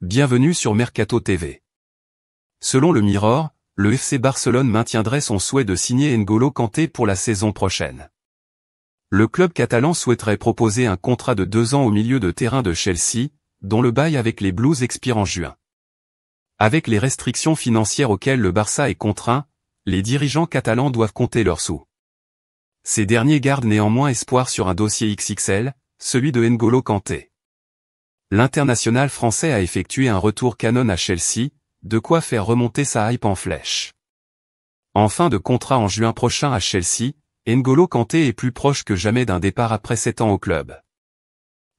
Bienvenue sur Mercato TV. Selon le Mirror, le FC Barcelone maintiendrait son souhait de signer N'Golo Kanté pour la saison prochaine. Le club catalan souhaiterait proposer un contrat de 2 ans au milieu de terrain de Chelsea, dont le bail avec les Blues expire en juin. Avec les restrictions financières auxquelles le Barça est contraint, les dirigeants catalans doivent compter leurs sous. Ces derniers gardent néanmoins espoir sur un dossier XXL, celui de N'Golo Kanté. L'international français a effectué un retour canon à Chelsea, de quoi faire remonter sa hype en flèche. En fin de contrat en juin prochain à Chelsea, N'Golo Kanté est plus proche que jamais d'un départ après 7 ans au club.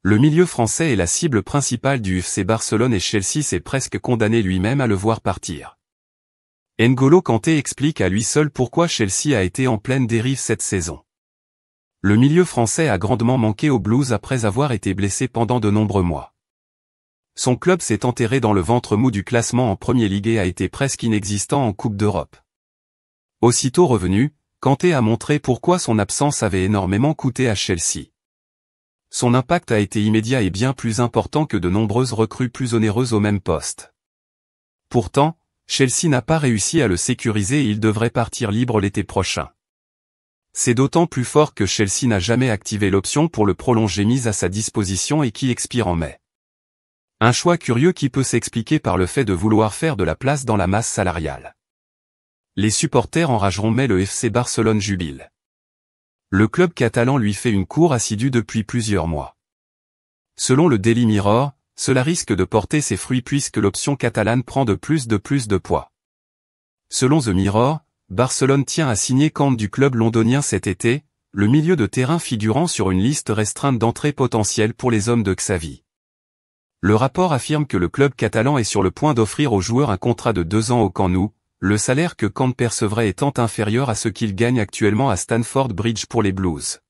Le milieu français est la cible principale du FC Barcelone et Chelsea s'est presque condamné lui-même à le voir partir. N'Golo Kanté explique à lui seul pourquoi Chelsea a été en pleine dérive cette saison. Le milieu français a grandement manqué aux Blues après avoir été blessé pendant de nombreux mois. Son club s'est enterré dans le ventre mou du classement en Premier League et a été presque inexistant en Coupe d'Europe. Aussitôt revenu, Kanté a montré pourquoi son absence avait énormément coûté à Chelsea. Son impact a été immédiat et bien plus important que de nombreuses recrues plus onéreuses au même poste. Pourtant, Chelsea n'a pas réussi à le sécuriser et il devrait partir libre l'été prochain. C'est d'autant plus fort que Chelsea n'a jamais activé l'option pour le prolonger mise à sa disposition et qui expire en mai. Un choix curieux qui peut s'expliquer par le fait de vouloir faire de la place dans la masse salariale. Les supporters enrageront mais le FC Barcelone jubile. Le club catalan lui fait une cour assidue depuis plusieurs mois. Selon le Daily Mirror, cela risque de porter ses fruits puisque l'option catalane prend de plus de poids. Selon The Mirror, Barcelone tient à signer Kanté du club londonien cet été, le milieu de terrain figurant sur une liste restreinte d'entrées potentielles pour les hommes de Xavi. Le rapport affirme que le club catalan est sur le point d'offrir au joueur un contrat de 2 ans au Camp Nou, le salaire que Kanté percevrait étant inférieur à ce qu'il gagne actuellement à Stamford Bridge pour les Blues.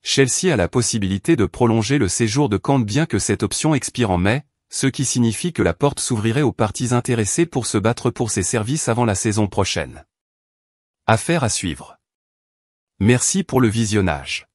Chelsea a la possibilité de prolonger le séjour de Kanté bien que cette option expire en mai, ce qui signifie que la porte s'ouvrirait aux parties intéressées pour se battre pour ses services avant la saison prochaine. Affaire à suivre. Merci pour le visionnage.